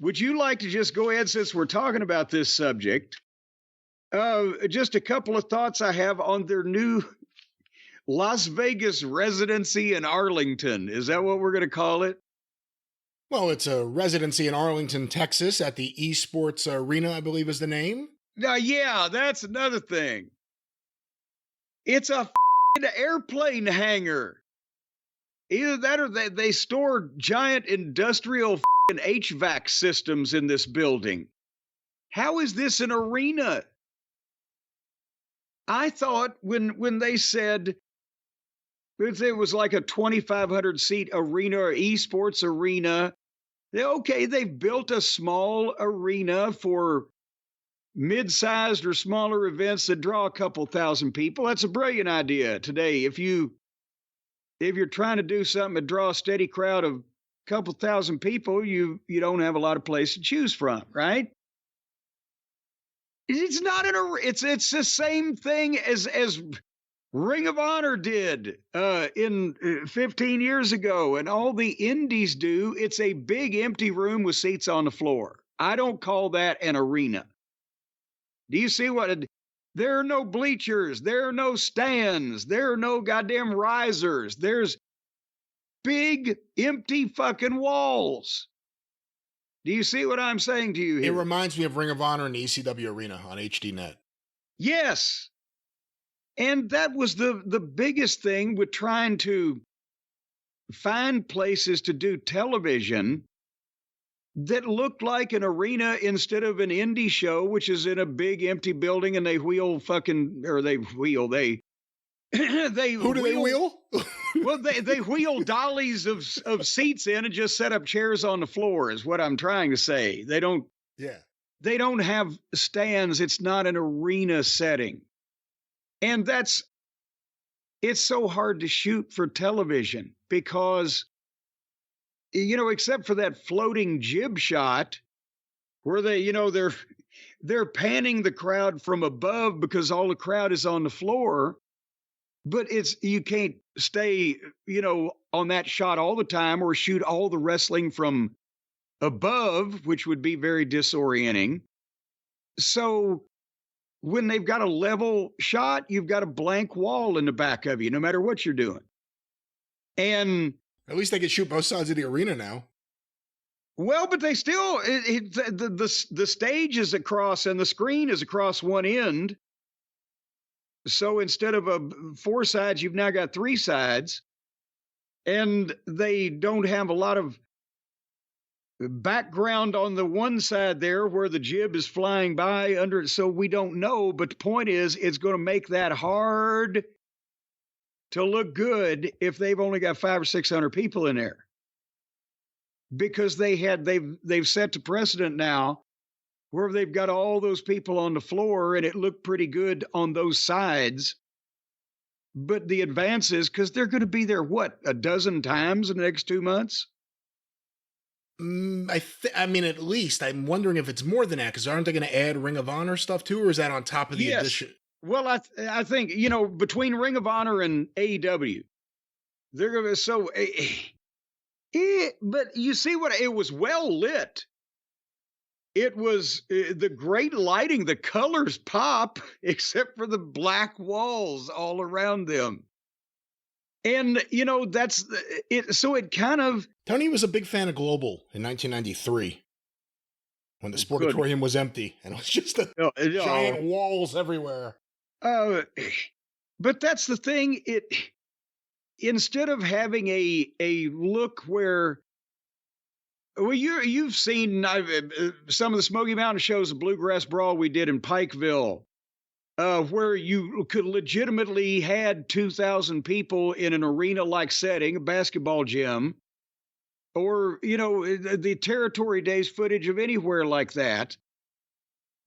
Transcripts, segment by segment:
would you like to just go ahead, since we're talking about this subject, just a couple of thoughts I have on their new Las Vegas residency in Arlington. Is that what we're going to call it? Well, it's a residency in Arlington, Texas at the Esports Arena, I believe is the name. Yeah, that's another thing. It's a airplane hangar. Either that or they store giant industrial HVAC systems in this building. How is this an arena? I thought when they said it was like a 2,500 seat arena or esports arena, okay, they've built a small arena for mid-sized or smaller events that draw a couple thousand people. That's a brilliant idea today. If you're trying to do something that draw a steady crowd of a couple thousand people, you don't have a lot of place to choose from, right? It's not it's the same thing as Ring of Honor did in 15 years ago, and all the indies do. It's a big empty room with seats on the floor. I don't call that an arena. Do you see what? There are no bleachers. There are no stands. There are no goddamn risers. There's big empty fucking walls. Do you see what I'm saying to you here? It reminds me of Ring of Honor in the ECW arena on HDNet. Yes. And that was the biggest thing with trying to find places to do television that looked like an arena instead of an indie show, which is in a big empty building and they wheel Who do they wheel? Well, they wheel dollies of seats in and just set up chairs on the floor is what I'm trying to say. They don't have stands. It's not an arena setting. And it's so hard to shoot for television because, except for that floating jib shot where they're panning the crowd from above because all the crowd is on the floor. But you can't stay, on that shot all the time or shoot all the wrestling from above, which would be very disorienting. So when they've got a level shot, you've got a blank wall in the back of you, no matter what you're doing. And at least they can shoot both sides of the arena now. Well, but they still, the stage is across and the screen is across one end. So instead of 4 sides, you've now got 3 sides, and they don't have a lot of background on the one side there where the jib is flying by under it. So we don't know. But the point is, it's going to make that hard to look good if they've only got 500 or 600 people in there, because they've set the precedent now where they've got all those people on the floor and it looked pretty good on those sides. But the advances, because they're going to be there, a dozen times in the next 2 months? I mean, at least. I'm wondering if it's more than that, because aren't they going to add Ring of Honor stuff too, or is that on top of the addition? Well, I think, between Ring of Honor and AEW, they're going to, but you see it was well lit. It was the great lighting, the colors pop, except for the black walls all around them. And, that's it. So it kind of... Tony was a big fan of Global in 1993 when the Sportatorium was empty and it was just giant walls everywhere. But that's the thing. Instead of having a look where... Well, you've seen some of the Smoky Mountain shows, the Bluegrass Brawl we did in Pikeville, where you could legitimately had 2,000 people in an arena-like setting, a basketball gym, or, the Territory Days footage of anywhere like that.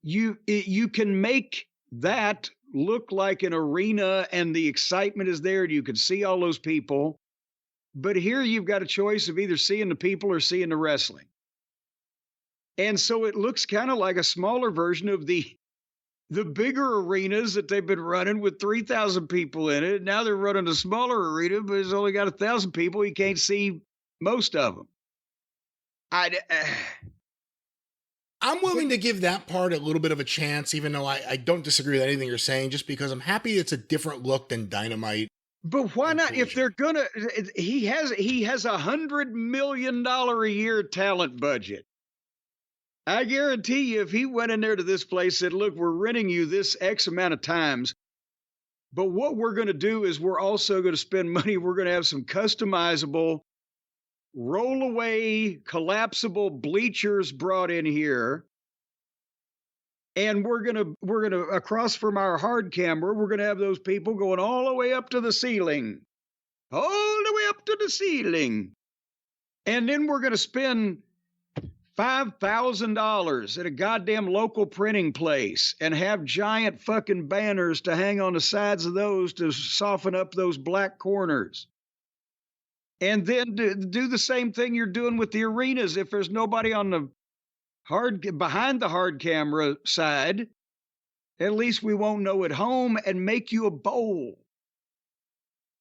You can make that look like an arena and the excitement is there and you can see all those people. But here you've got a choice of either seeing the people or seeing the wrestling. And so it looks kind of like a smaller version of the bigger arenas that they've been running with 3,000 people in it. Now they're running a smaller arena, but it's only got 1,000 people. You can't see most of them. I'm willing to give that part a little bit of a chance, even though I don't disagree with anything you're saying, just because I'm happy it's a different look than Dynamite. But why not? Collision. If they're gonna, he has $100 million a year talent budget. I guarantee you, if he went in there to this place and said, "Look, we're renting you this X amount of times, but what we're going to do is we're also going to spend money. We're going to have some customizable, roll-away, collapsible bleachers brought in here." And we're gonna across from our hard camera, we're gonna have those people going all the way up to the ceiling. All the way up to the ceiling. And then we're gonna spend $5,000 at a goddamn local printing place and have giant fucking banners to hang on the sides of those to soften up those black corners. And then do the same thing you're doing with the arenas. If there's nobody on the behind the hard camera side, at least we won't know at home, and make you a bowl.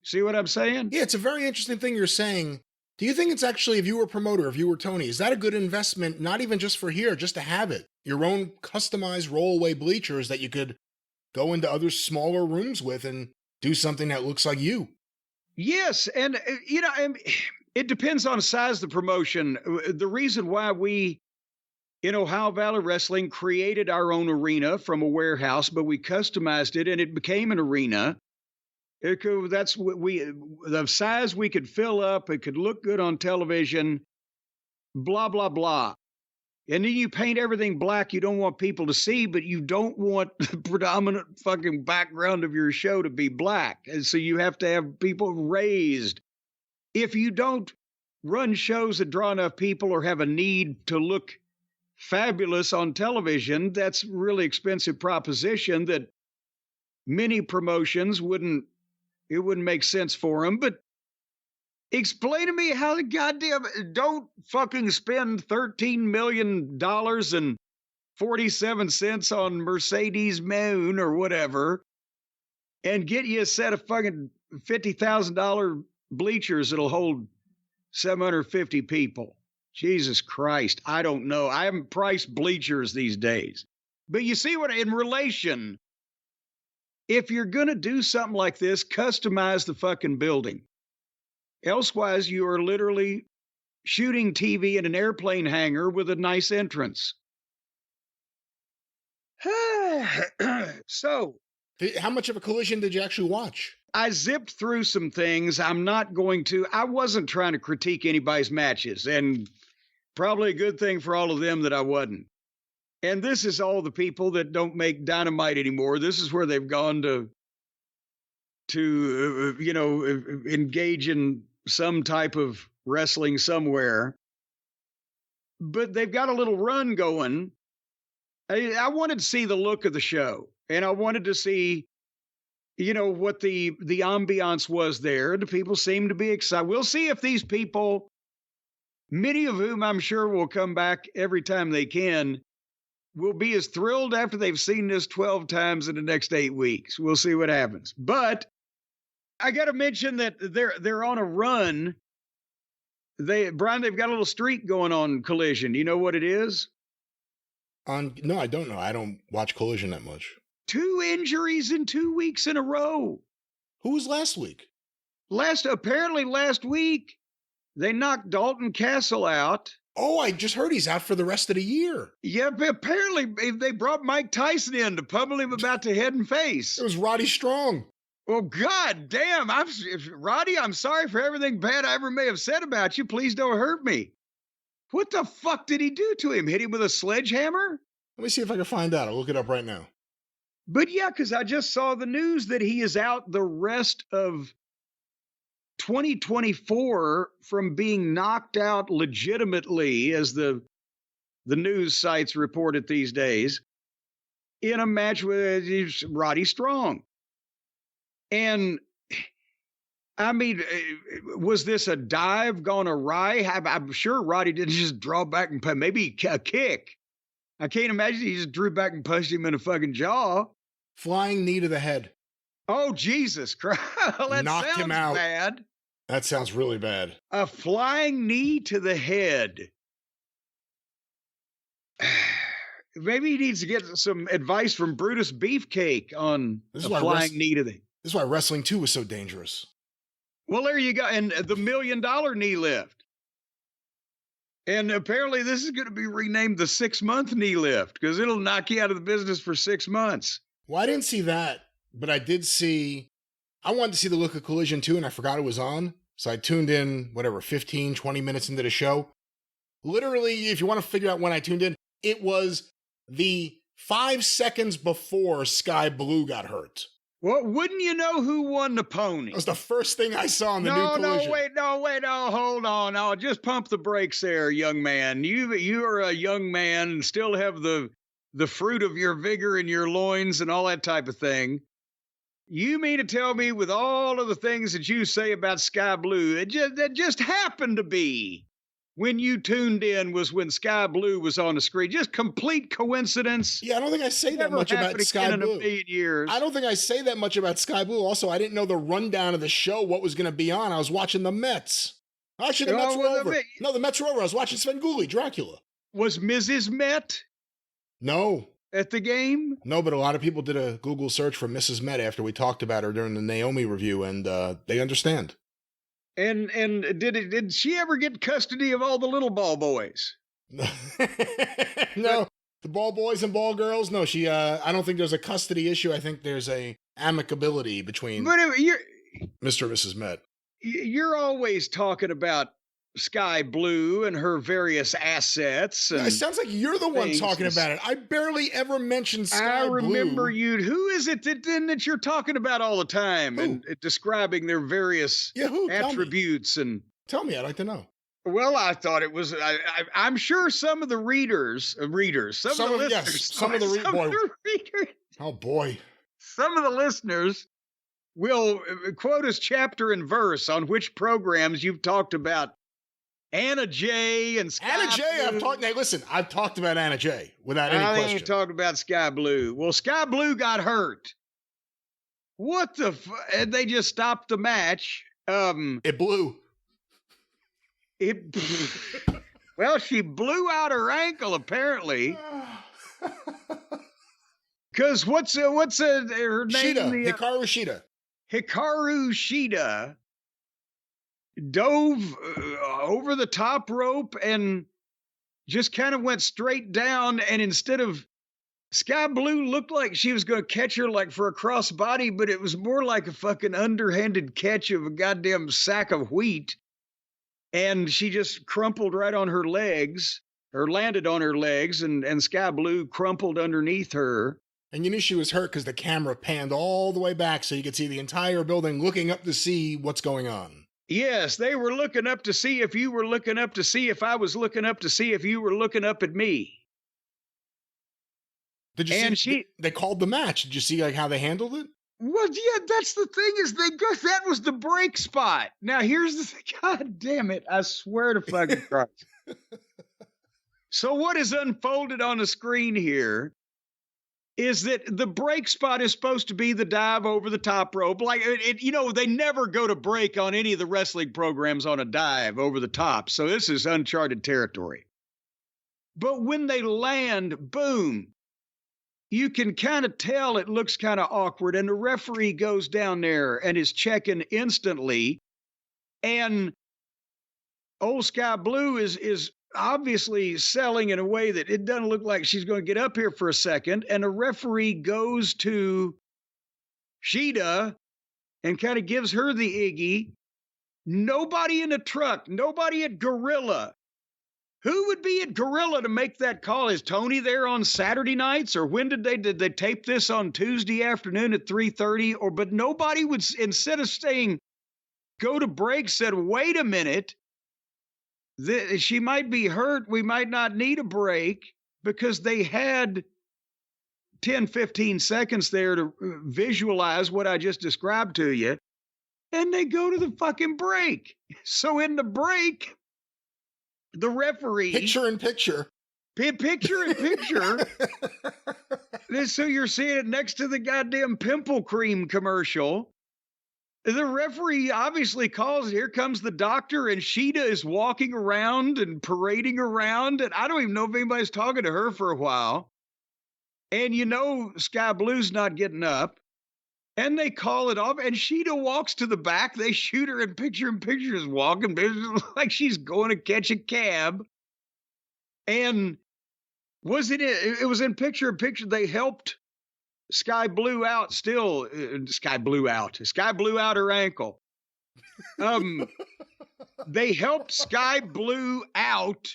See what I'm saying? Yeah, it's a very interesting thing you're saying. Do you think it's actually, if you were a promoter, if you were Tony, is that a good investment, not even just for here, just to have it? Your own customized roll-away bleachers that you could go into other smaller rooms with and do something that looks like you. Yes, and, it depends on the size of the promotion. The reason why we in Ohio Valley Wrestling created our own arena from a warehouse, but we customized it and it became an arena. That's what the size we could fill up. It could look good on television, blah, blah, blah. And then you paint everything black you don't want people to see, but you don't want the predominant fucking background of your show to be black. And so you have to have people raised. If you don't run shows that draw enough people or have a need to look fabulous on television, that's a really expensive proposition that many promotions wouldn't make sense for them. But explain to me how the goddamn, don't fucking spend $13 million and 47 cents on Mercedes Moon or whatever and get you a set of fucking $50,000 bleachers that'll hold 750 people. Jesus Christ, I don't know. I haven't priced bleachers these days. But you see what, in relation, if you're going to do something like this, customize the fucking building. Elsewise, you are literally shooting TV in an airplane hangar with a nice entrance. So, how much of a collision did you actually watch? I zipped through some things. I wasn't trying to critique anybody's matches, and probably a good thing for all of them that I wasn't. And this is all the people that don't make Dynamite anymore. This is where they've gone to engage in some type of wrestling somewhere. But they've got a little run going. I wanted to see the look of the show, and I wanted to see what the ambiance was there. The people seem to be excited. We'll see if these people, many of whom I'm sure will come back every time they can, will be as thrilled after they've seen this 12 times in the next 8 weeks. We'll see what happens. But I got to mention that they're on a run. Brian, they've got a little streak going on Collision. Do you know what it is? No, I don't know. I don't watch Collision that much. 2 injuries in 2 weeks in a row. Who was last week? Apparently last week, they knocked Dalton Castle out. Oh, I just heard he's out for the rest of the year. Yeah, but apparently they brought Mike Tyson in to pummel him about the head and face. It was Roddy Strong. Well, God damn. Roddy, I'm sorry for everything bad I ever may have said about you. Please don't hurt me. What the fuck did he do to him? Hit him with a sledgehammer? Let me see if I can find out. I'll look it up right now. But yeah, because I just saw the news that he is out the rest of 2024 from being knocked out legitimately, as the news sites report it these days, in a match with Roddy Strong. And I mean, was this a dive gone awry? I'm sure Roddy didn't just draw back and punch. Maybe a kick. I can't imagine he just drew back and punched him in the fucking jaw. Flying knee to the head. Oh, Jesus Christ. That knocked sounds him out. Bad. That sounds really bad. A flying knee to the head. Maybe he needs to get some advice from Brutus Beefcake on This a is why flying knee to the. This is why wrestling 2 was so dangerous. Well, there you go. And the $1 million knee lift. And apparently this is going to be renamed the 6-month knee lift because it'll knock you out of the business for 6 months. Well, I didn't see that, but I did see, I wanted to see the look of Collision 2 and I forgot it was on. So I tuned in, 15, 20 minutes into the show. Literally, if you want to figure out when I tuned in, it was the 5 seconds before Sky Blue got hurt. Well, wouldn't you know who won the pony? That was the first thing I saw in the new Collision. No, hold on. No, just pump the brakes there, young man. You are a young man and still have the fruit of your vigor in your loins and all that type of thing. You mean to tell me with all of the things that you say about Sky Blue, that just happened to be when you tuned in was when Sky Blue was on the screen? Just complete coincidence. Yeah, I don't think I say that much about Sky Blue. In a million years. I don't think I say that much about Sky Blue. Also, I didn't know the rundown of the show, what was going to be on. I was watching the Mets. Actually, the Mets were over. No, the Mets were over. I was watching Svengoolie, Dracula. Was Mrs. Met? No. At the game? No, but a lot of people did a Google search for Mrs. Met after we talked about her during the Naomi review, and they understand. And did she ever get custody of all the little ball boys? No, the ball boys and ball girls. No, she. I don't think there's a custody issue. I think there's a amicability between Mr. and Mrs. Met. You're always talking about Sky Blue and her various assets. And it sounds like you're the one talking about it. I barely ever mentioned Sky Blue. I remember you. Who is it that you're talking about all the time and describing their various attributes? Tell me, I'd like to know. Well, I thought it was. I'm sure some of the readers, some of the listeners. Oh boy, some of the listeners will quote us chapter and verse on which programs you've talked about Anna J and Sky Anna J. I've talked about Anna J without any question. I ain't talking about Sky Blue. Well, Sky Blue got hurt. What the? And they just stopped the match. It blew. Well, she blew out her ankle apparently. Because what's her name? Hikaru Shida. Hikaru Shida dove over the top rope and just kind of went straight down. And instead of Sky Blue looked like she was going to catch her like for a crossbody, but it was more like a fucking underhanded catch of a goddamn sack of wheat. And she just crumpled right on her legs, or landed on her legs, and Sky Blue crumpled underneath her. And you knew she was hurt because the camera panned all the way back so you could see the entire building looking up to see what's going on. Yes, they were looking up to see if you were looking up to see if I was looking up to see if you were looking up at me. Did you see? They called the match. Did you see how they handled it? Well, yeah, that's the thing is that was the break spot. Now here's the thing. God damn it! I swear to fucking Christ. So what is unfolded on the screen here is that the break spot is supposed to be the dive over the top rope. Like they never go to break on any of the wrestling programs on a dive over the top. So this is uncharted territory. But when they land, boom, you can kind of tell it looks kind of awkward. And the referee goes down there and is checking instantly. And old Sky Blue is obviously selling in a way that it doesn't look like she's going to get up here for a second. And the referee goes to Shida and kind of gives her the Iggy. Nobody in the truck, nobody at Gorilla. Who would be at Gorilla to make that call? Is Tony there on Saturday nights, or when did they tape this on Tuesday afternoon at 3:30? But nobody would, instead of saying go to break, said wait a minute. She might be hurt. We might not need a break, because they had 10, 15 seconds there to visualize what I just described to you. And they go to the fucking break. So in the break, the referee. Picture in picture. Picture in picture. So you're seeing it next to the goddamn pimple cream commercial. The referee obviously calls, here comes the doctor, and Shida is walking around and parading around. And I don't even know if anybody's talking to her for a while. And Sky Blue's not getting up. And they call it off, and Sheeta walks to the back. They shoot her in pictures walking like she's going to catch a cab. And it was in picture. They helped Sky Blue out still. Sky blew out her ankle. They helped Sky Blue out.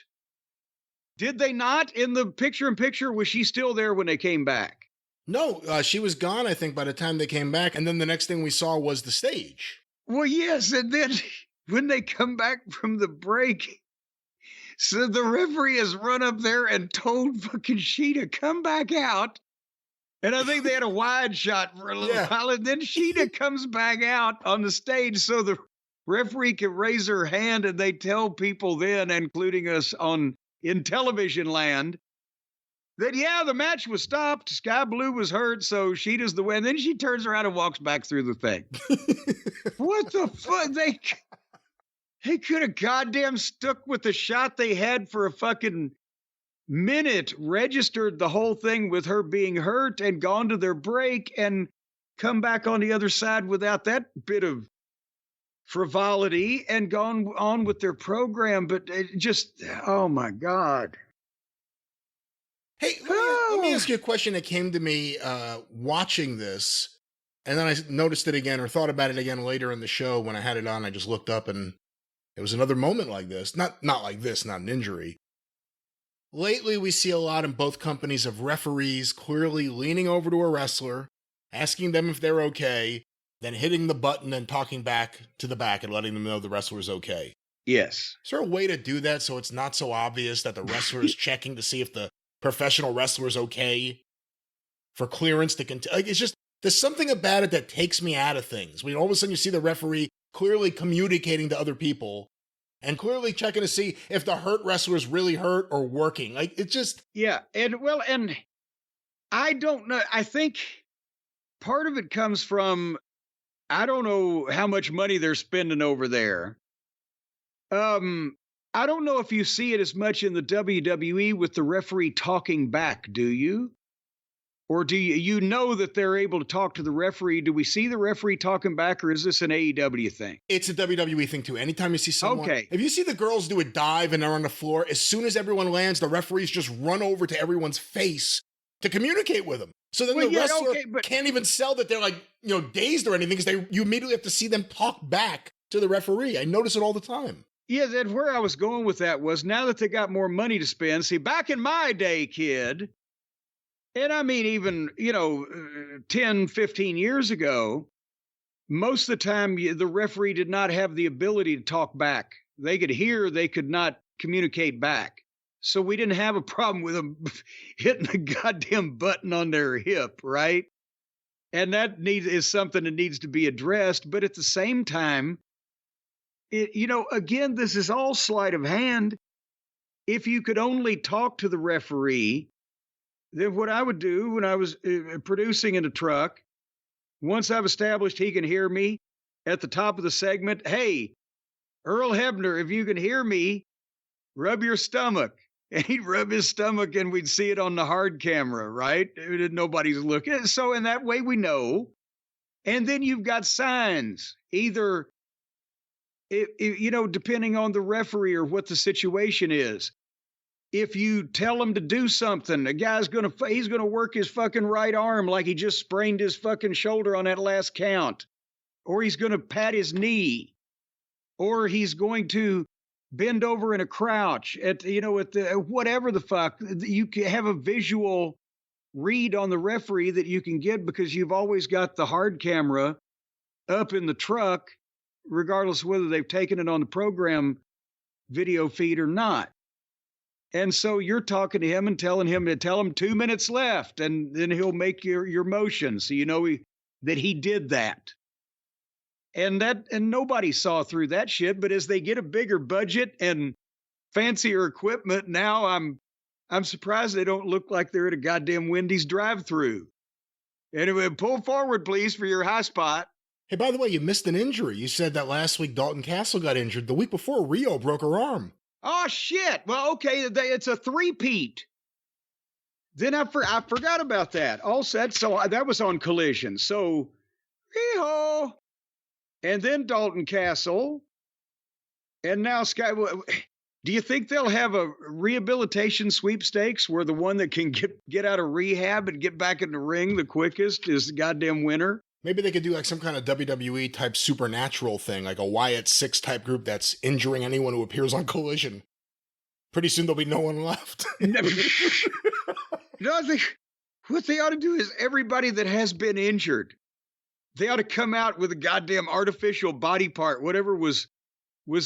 Did they not? In the picture, was she still there when they came back? No, she was gone, I think, by the time they came back. And then the next thing we saw was the stage. Well, yes. And then when they come back from the break, so the referee has run up there and told fucking Sheeta, come back out. And I think they had a wide shot for a little while. And then Sheeta comes back out on the stage so the referee can raise her hand. And they tell people then, including us in television land, that, the match was stopped. Sky Blue was hurt, so Sheeta's the win. Then she turns around and walks back through the thing. What the fuck? They could have goddamn stuck with the shot they had for a fucking minute, registered the whole thing with her being hurt and gone to their break and come back on the other side without that bit of frivolity and gone on with their program. But it just, oh my God. Hey, let me ask you a question that came to me watching this, and then I noticed it again or thought about it again later in the show when I had it on. I just looked up, and it was another moment like this. Not like this, not an injury. Lately, we see a lot in both companies of referees clearly leaning over to a wrestler, asking them if they're okay, then hitting the button and talking back to the back and letting them know the wrestler's okay. Yes. Is there a way to do that so it's not so obvious that the wrestler is checking to see if the professional wrestler's okay for clearance to continue? Like, it's just, there's something about it that takes me out of things. When all of a sudden you see the referee clearly communicating to other people and clearly checking to see if the hurt wrestler's really hurt or working. Like, it just... Yeah, and I don't know. I think part of it comes from, I don't know how much money they're spending over there. I don't know if you see it as much in the WWE with the referee talking back, do you? Or do you know that they're able to talk to the referee? Do we see the referee talking back, or is this an AEW thing? It's a WWE thing, too. Anytime you see someone... Okay. If you see the girls do a dive and they're on the floor, as soon as everyone lands, the referees just run over to everyone's face to communicate with them. So then the wrestler can't even sell that they're like, dazed or anything, because you immediately have to see them talk back to the referee. I notice it all the time. Yeah, that's where I was going with that was now that they got more money to spend. See, back in my day, kid, and I mean even, 10, 15 years ago, most of the time the referee did not have the ability to talk back. They could hear, they could not communicate back. So we didn't have a problem with them hitting a goddamn button on their hip, right? And that is something that needs to be addressed. But at the same time, again, this is all sleight of hand. If you could only talk to the referee, then what I would do when I was producing in a truck, once I've established he can hear me at the top of the segment, hey, Earl Hebner, if you can hear me, rub your stomach. And he'd rub his stomach and we'd see it on the hard camera, right? Nobody's looking. So in that way we know. And then you've got signs, either, depending on the referee or what the situation is. If you tell him to do something, a guy's he's going to work his fucking right arm like he just sprained his fucking shoulder on that last count. Or he's going to pat his knee. Or he's going to bend over in a crouch at whatever the fuck. You can have a visual read on the referee that you can get because you've always got the hard camera up in the truck, regardless of whether they've taken it on the program video feed or not. And so you're talking to him and telling him to tell him 2 minutes left, and then he'll make your motion. So that he did that. And nobody saw through that shit. But as they get a bigger budget and fancier equipment, now I'm surprised they don't look like they're at a goddamn Wendy's drive-thru. Anyway, pull forward, please, for your high spot. Hey, by the way, you missed an injury. You said that last week Dalton Castle got injured. The week before, Rio broke her arm. Oh, shit. Well, okay, it's a three-peat. Then I forgot about that. All set. So that was on Collision. So, hee-haw. And then Dalton Castle. And now Sky. Do you think they'll have a rehabilitation sweepstakes where the one that can get out of rehab and get back in the ring the quickest is the goddamn winner? Maybe they could do like some kind of WWE type supernatural thing, like a Wyatt Six type group that's injuring anyone who appears on Collision. Pretty soon there'll be no one left. No, I think what they ought to do is everybody that has been injured, they ought to come out with a goddamn artificial body part, whatever was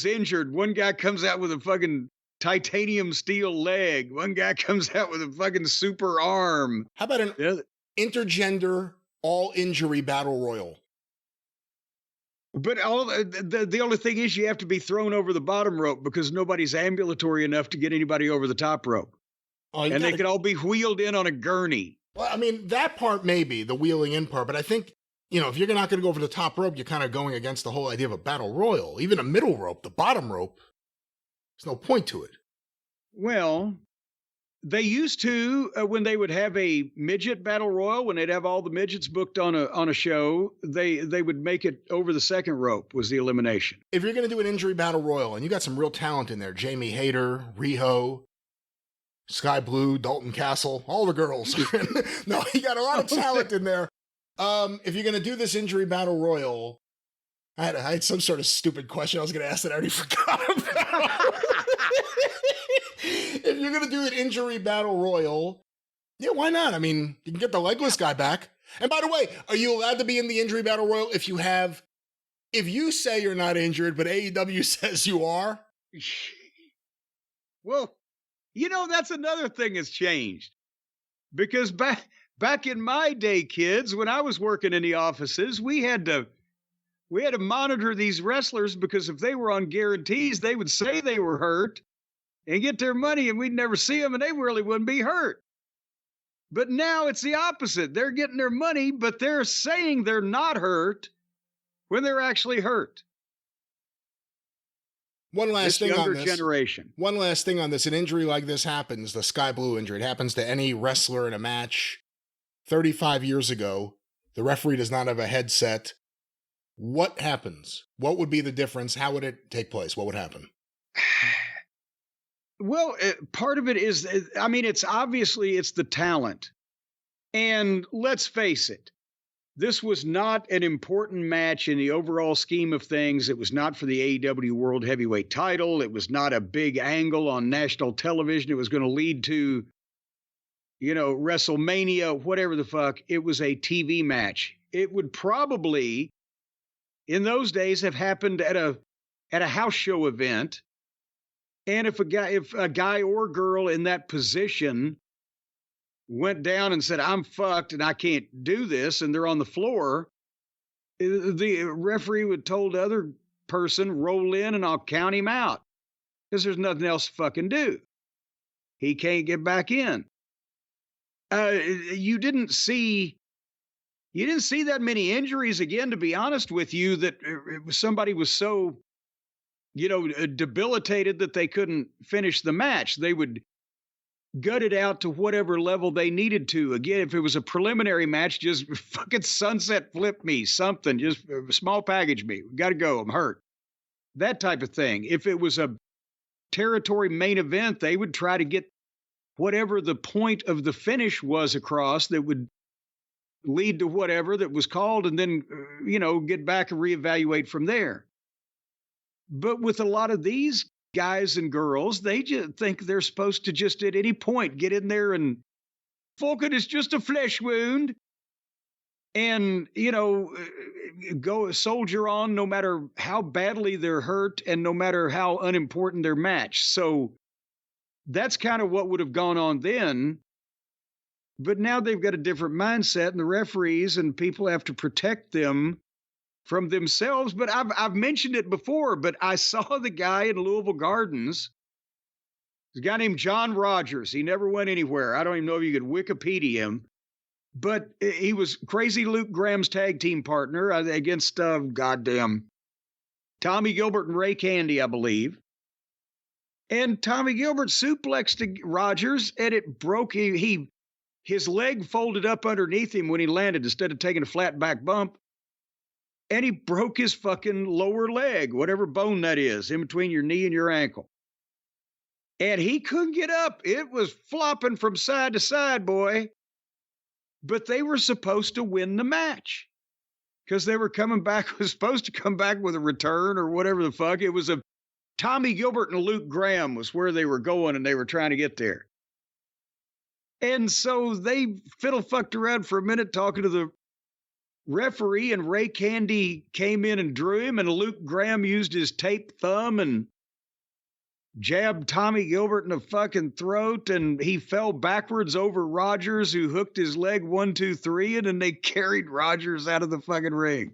injured. One guy comes out with a fucking titanium steel leg. One guy comes out with a fucking super arm. How about an intergender all injury battle royal? But the only thing is you have to be thrown over the bottom rope because nobody's ambulatory enough to get anybody over the top rope. Oh, and they could all be wheeled in on a gurney. Well, I mean, that part may be the wheeling in part, but I think, if you're not going to go over the top rope, you're kind of going against the whole idea of a battle royal. Even a middle rope, the bottom rope, there's no point to it. Well, they used to, when they would have a midget battle royal, when they'd have all the midgets booked on a show, they would make it over the second rope was the elimination. If you're going to do an injury battle royal, and you got some real talent in there, Jamie Hayter, Riho, Sky Blue, Dalton Castle, all the girls. No, you got a lot of talent in there. If you're going to do this injury battle royal, I had some sort of stupid question I was going to ask that I already forgot about. If you're going to do an injury battle royal, yeah, why not? I mean, you can get the legless guy back. And by the way, are you allowed to be in the injury battle royal if you say you're not injured, but AEW says you are? Well, that's another thing that's changed. Because back in my day, kids, when I was working in the offices, we had to monitor these wrestlers because if they were on guarantees, they would say they were hurt and get their money and we'd never see them and they really wouldn't be hurt. But now it's the opposite. They're getting their money, but they're saying they're not hurt when they're actually hurt. One last thing on this. Generation. One last thing on this. An injury like this happens, the Sky Blue injury. It happens to any wrestler in a match 35 years ago. The referee does not have a headset. What happens? What would be the difference? How would it take place? What would happen? Well, part of it is, it's obviously it's the talent. And let's face it, this was not an important match in the overall scheme of things. It was not for the AEW World Heavyweight title. It was not a big angle on national television. It was going to lead to, WrestleMania, whatever the fuck. It was a TV match. It would probably, in those days, have happened at a house show event. And if a guy or girl in that position went down and said, I'm fucked and I can't do this, and they're on the floor, the referee would told the other person, roll in and I'll count him out because there's nothing else to fucking do. He can't get back in. You didn't see that many injuries again, to be honest with you, that somebody was so debilitated that they couldn't finish the match. They would gut it out to whatever level they needed to. Again, if it was a preliminary match, just fucking sunset flip me, something, just small package me. Got to go. I'm hurt. That type of thing. If it was a territory main event, they would try to get whatever the point of the finish was across that would lead to whatever that was called and then, get back and reevaluate from there. But with a lot of these guys and girls, they just think they're supposed to just at any point get in there and fucking it's just a flesh wound and, go soldier on no matter how badly they're hurt and no matter how unimportant their match. So that's kind of what would have gone on then. But now they've got a different mindset and the referees and people have to protect them from themselves. But I've mentioned it before, but I saw the guy in Louisville Gardens, a guy named John Rogers. He never went anywhere. I don't even know if you could Wikipedia him, but he was Crazy Luke Graham's tag team partner against goddamn Tommy Gilbert and Ray Candy, I believe. And Tommy Gilbert suplexed Rogers and it broke. He his leg folded up underneath him when he landed instead of taking a flat back bump. And he broke his fucking lower leg, whatever bone that is, in between your knee and your ankle. And he couldn't get up. It was flopping from side to side, boy. But they were supposed to win the match because they were supposed to come back with a return or whatever the fuck. It was Tommy Gilbert and Luke Graham was where they were going, and they were trying to get there. And so they fiddle-fucked around for a minute talking to the referee, and Ray Candy came in and drew him, and Luke Graham used his taped thumb and jabbed Tommy Gilbert in the fucking throat, and he fell backwards over Rogers, who hooked his leg 1, 2, 3, and then they carried Rogers out of the fucking ring.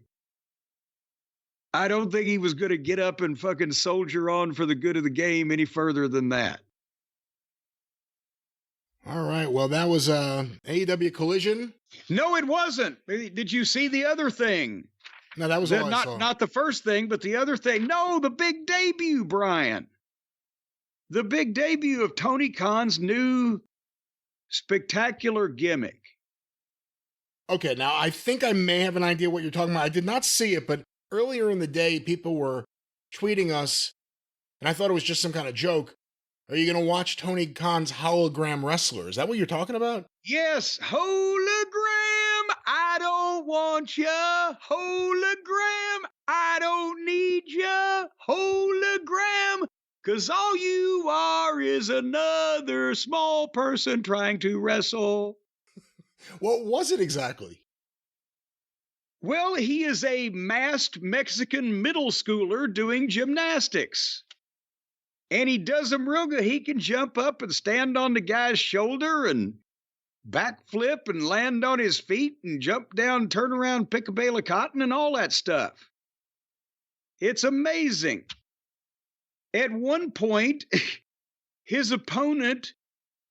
I don't think he was going to get up and fucking soldier on for the good of the game any further than that. All right. Well, that was AEW Collision. No, it wasn't. Did you see the other thing? No, that was all I saw. Not the first thing, but the other thing. No, the big debut, Brian. The big debut of Tony Khan's new spectacular gimmick. Okay, now I think I may have an idea what you're talking about. I did not see it, but earlier in the day, people were tweeting us, and I thought it was just some kind of joke. Are you going to watch Tony Khan's hologram wrestler? Is that what you're talking about? Yes, hologram, I don't want ya. Hologram, I don't need ya. Hologram, 'cause all you are is another small person trying to wrestle. What was it exactly? Well, he is a masked Mexican middle schooler doing gymnastics. And he does them real good. He can jump up and stand on the guy's shoulder and backflip and land on his feet and jump down, turn around, pick a bale of cotton and all that stuff. It's amazing. At one point, his opponent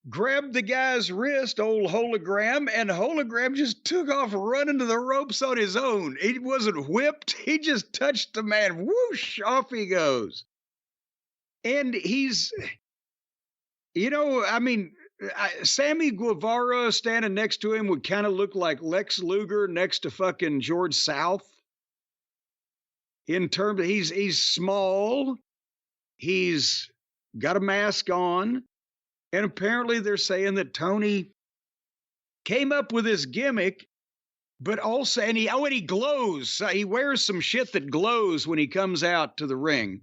grabbed the guy's wrist, old Hologram, and Hologram just took off running to the ropes on his own. He wasn't whipped. He just touched the man. Whoosh, off he goes. And he's, Sammy Guevara standing next to him would kind of look like Lex Luger next to fucking George South. In terms of, he's small. He's got a mask on. And apparently they're saying that Tony came up with this gimmick, but also, and he glows. He wears some shit that glows when he comes out to the ring.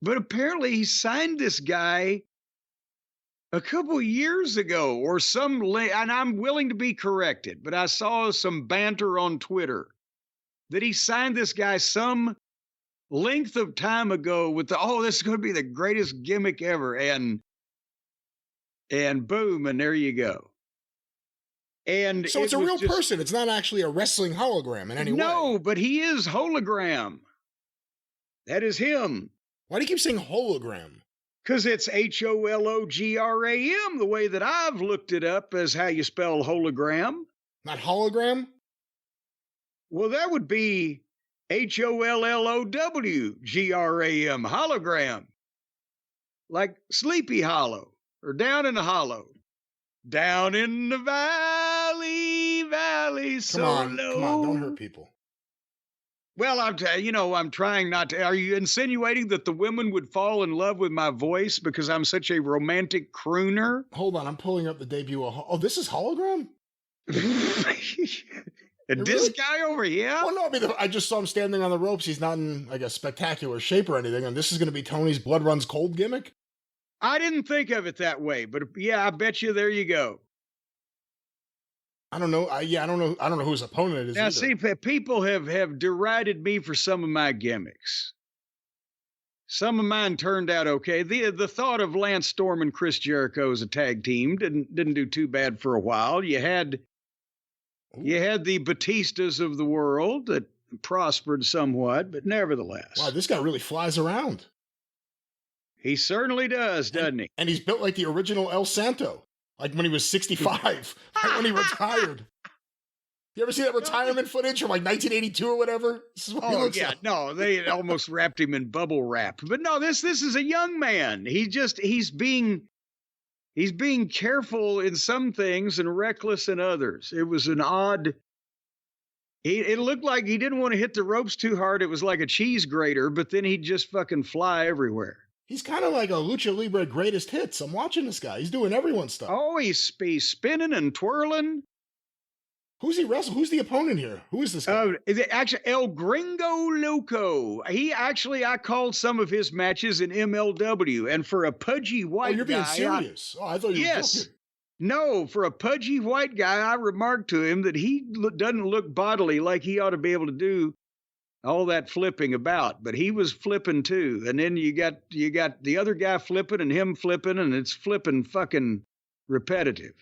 But apparently he signed this guy a couple years ago or and I'm willing to be corrected, but I saw some banter on Twitter that he signed this guy some length of time ago with this is going to be the greatest gimmick ever. And boom, and there you go. And so it's a real person. It's not actually a wrestling hologram in any way. No, but he is Hologram. That is him. Why do you keep saying hologram? Because it's Hologram, the way that I've looked it up as how you spell hologram. Not hologram? Well, that would be HOLLOWGRAM, hologram. Like Sleepy Hollow, or Down in the Hollow. Down in the valley, so low. Come on, don't hurt people. Well, I'm trying not to. Are you insinuating that the women would fall in love with my voice because I'm such a romantic crooner? Hold on, I'm pulling up the debut. This is hologram? This guy over here? Well, no, I just saw him standing on the ropes. He's not in like a spectacular shape or anything, and this is going to be Tony's blood runs cold gimmick? I didn't think of it that way, but yeah, I bet you there you go. I don't know. I don't know who his opponent is. Now, either. See, people have derided me for some of my gimmicks. Some of mine turned out okay. The thought of Lance Storm and Chris Jericho as a tag team didn't do too bad for a while. You had the Batistas of the world that prospered somewhat, but nevertheless. Wow, this guy really flies around. He certainly does, doesn't he? And he's built like the original El Santo, like when he was 65, right when he retired. You ever see that retirement footage from like 1982 or whatever? This is what he looks like. No, they almost wrapped him in bubble wrap. But no, this is a young man. He's being He's being careful in some things and reckless in others. It was an odd. It looked like he didn't want to hit the ropes too hard. It was like a cheese grater, but then he'd just fucking fly everywhere. He's kind of like a Lucha Libre greatest hits. I'm watching this guy. He's doing everyone's stuff. Oh, he's spinning and twirling. Who's he wrestling? Who's the opponent here? Who is this guy? Actually, El Gringo Loco. I called some of his matches in MLW, and for a pudgy white guy. You're being serious. I thought you were joking. No, for a pudgy white guy, I remarked to him that he doesn't look bodily like he ought to be able to do all that flipping about, but he was flipping too. And then you got the other guy flipping and him flipping, and it's flipping fucking repetitive.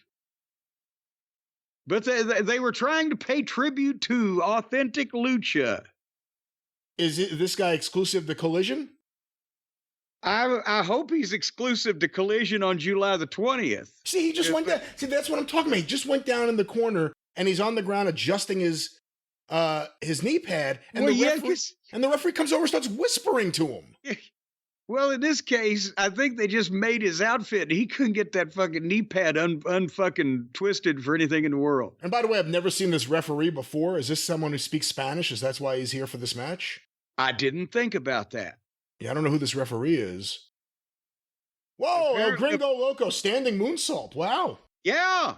But they were trying to pay tribute to authentic lucha. Is this guy exclusive to Collision? I hope he's exclusive to Collision on July the 20th. See, he just went down. See, that's what I'm talking about. He just went down in the corner, and he's on the ground adjusting his knee pad, and the referee comes over and starts whispering to him. Well, in this case, I think they just made his outfit. He couldn't get that fucking knee pad unfucking twisted for anything in the world. And by the way, I've never seen this referee before. Is this someone who speaks Spanish? Is that why he's here for this match? I didn't think about that. Yeah, I don't know who this referee is. Whoa, El Gringo Loco, standing moonsault. Wow. Yeah.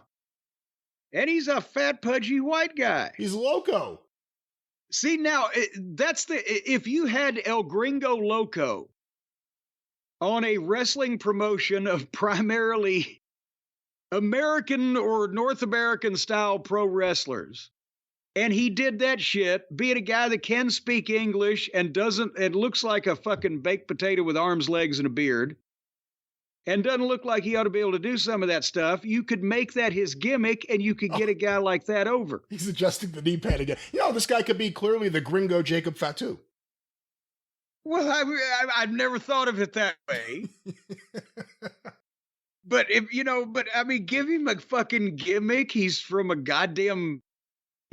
And he's a fat, pudgy white guy. He's loco. See, now, if you had El Gringo Loco on a wrestling promotion of primarily American or North American style pro wrestlers, and he did that shit, being a guy that can speak English and looks like a fucking baked potato with arms, legs, and a beard, and doesn't look like he ought to be able to do some of that stuff, you could make that his gimmick and you could get a guy like that over. He's adjusting the knee pad again. This guy could be clearly the Gringo Jacob Fatu. Well, I've never thought of it that way. But give him a fucking gimmick. He's from a goddamn,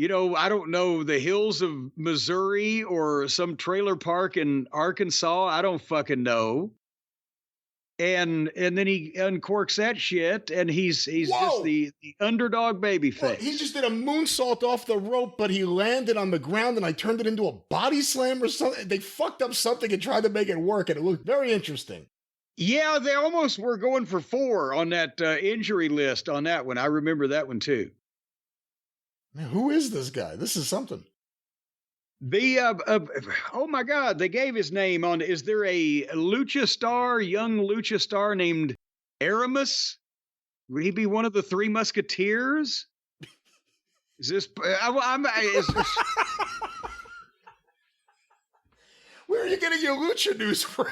I don't know, the hills of Missouri or some trailer park in Arkansas. I don't fucking know. And then he uncorks that shit, and he's just the underdog babyface. Well, he just did a moonsault off the rope, but he landed on the ground, and I turned it into a body slam or something. They fucked up something and tried to make it work, and it looked very interesting. Yeah, they almost were going for 4 on that injury list on that one. I remember that one too. Man, who is this guy? This is something. Oh my God, they gave his name on. Is there a young lucha star named Aramis? Would he be one of the 3 Musketeers? Is this? Where are you getting your lucha news from?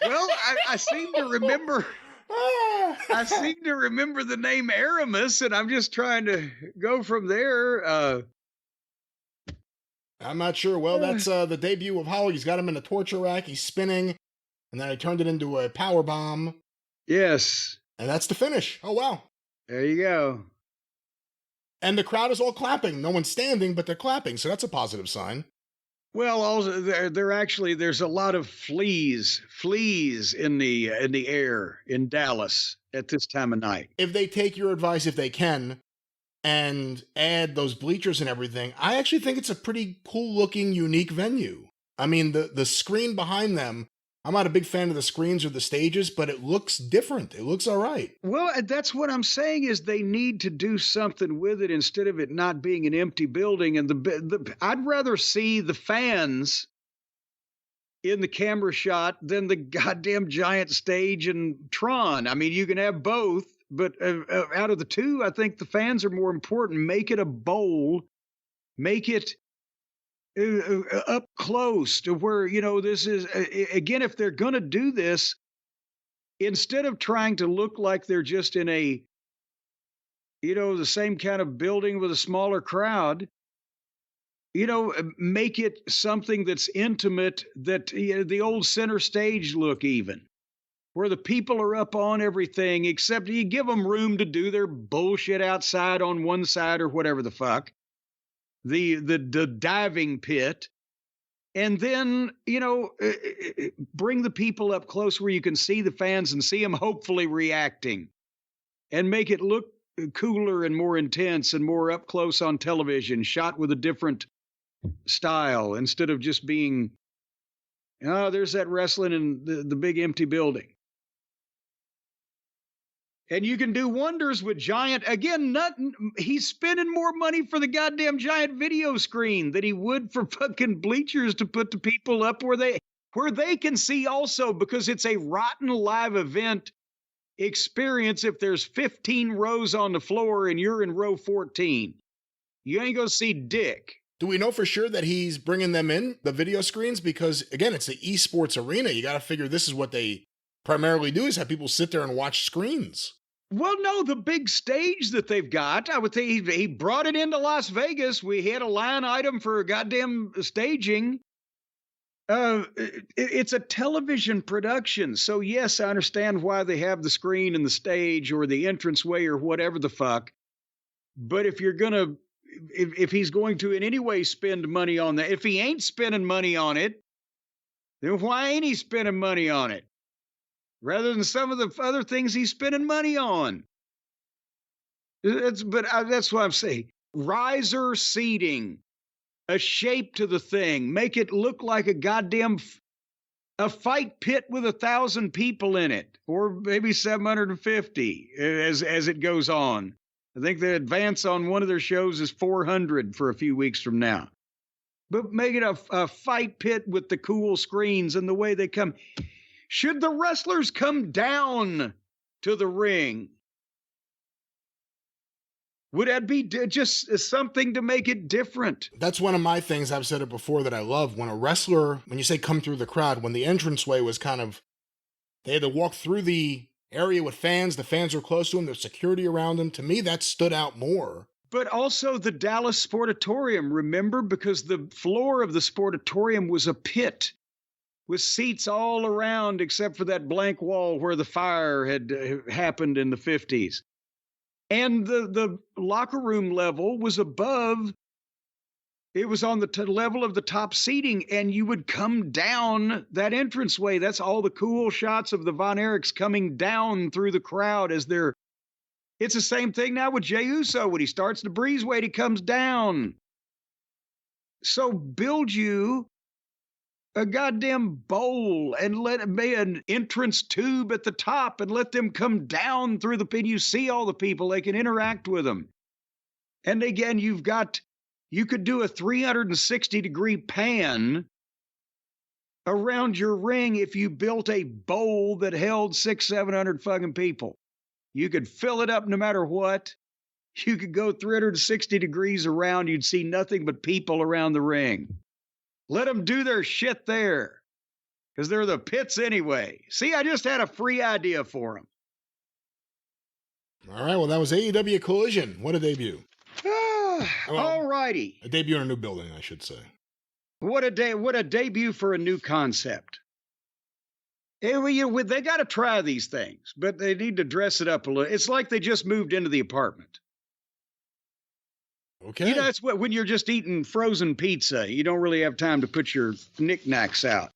Well, I seem to remember. I seem to remember the name Aramis, and I'm just trying to go from there. I'm not sure. Well, that's the debut of Holly. He's got him in a torture rack. He's spinning, and then I turned it into a power bomb. Yes. And that's the finish. Oh, wow. There you go. And the crowd is all clapping. No one's standing, but they're clapping, so that's a positive sign. Well, also there's a lot of fleas in the air in Dallas at this time of night. If they take your advice, if they can, and add those bleachers and everything, I actually think it's a pretty cool looking, unique venue. I mean, the screen behind them, I'm not a big fan of the screens or the stages, but it looks different. It looks all right. Well, that's what I'm saying is they need to do something with it instead of it not being an empty building. And I'd rather see the fans in the camera shot than the goddamn giant stage and Tron. I mean, you can have both. But out of the two, I think the fans are more important. Make it a bowl. Make it up close to where, this is, again, if they're going to do this, instead of trying to look like they're just in a, the same kind of building with a smaller crowd, make it something that's intimate, that the old center stage look even. Where the people are up on everything, except you give them room to do their bullshit outside on one side or whatever the fuck. The diving pit. And then, bring the people up close where you can see the fans and see them hopefully reacting, and make it look cooler and more intense and more up close on television, shot with a different style instead of just being, oh, there's that wrestling in the big empty building. And you can do wonders with giant, again, he's spending more money for the goddamn giant video screen than he would for fucking bleachers to put the people up where they can see also, because it's a rotten live event experience if there's 15 rows on the floor and you're in row 14. You ain't gonna see dick. Do we know for sure that he's bringing them in, the video screens? Because, again, it's the esports arena. You got to figure this is what they primarily do, is have people sit there and watch screens. Well, no, the big stage that they've got, I would think he brought it into Las Vegas. We had a line item for goddamn staging. It's a television production. So, yes, I understand why they have the screen and the stage or the entranceway or whatever the fuck. But if you're going to, if he's going to in any way spend money on that, if he ain't spending money on it, then why ain't he spending money on it? Rather than some of the other things he's spending money on. That's what I'm saying. Riser seating, a shape to the thing, make it look like a goddamn a fight pit with 1,000 people in it, or maybe 750 as it goes on. I think the advance on one of their shows is 400 for a few weeks from now. But make it a fight pit with the cool screens and the way they come. Should the wrestlers come down to the ring? Would that be just something to make it different? That's one of my things, I've said it before, that I love. When a wrestler, when you say come through the crowd, when the entranceway was kind of, they had to walk through the area with fans, the fans were close to them, there's security around them. To me, that stood out more. But also the Dallas Sportatorium, remember? Because the floor of the Sportatorium was a pit with seats all around except for that blank wall where the fire had happened in the 50s. And the locker room level was above, it was on the level of the top seating, and you would come down that entranceway. That's all the cool shots of the Von Erichs coming down through the crowd as they're, it's the same thing now with Jey Uso. When he starts the breezeweight, he comes down. So build you a goddamn bowl and let it be an entrance tube at the top and let them come down through the pit. You see all the people, they can interact with them. And again, you could do a 360-degree pan around your ring if you built a bowl that held 600-700 fucking people. You could fill it up no matter what. You could go 360 degrees around. You'd see nothing but people around the ring. Let them do their shit there, because they're the pits anyway. See, I just had a free idea for them. All right, well, that was AEW Collision. What a debut. All righty. A debut in a new building, I should say. What a debut for a new concept. They got to try these things, but they need to dress it up a little. It's like they just moved into the apartment. Okay. It's when you're just eating frozen pizza, you don't really have time to put your knickknacks out.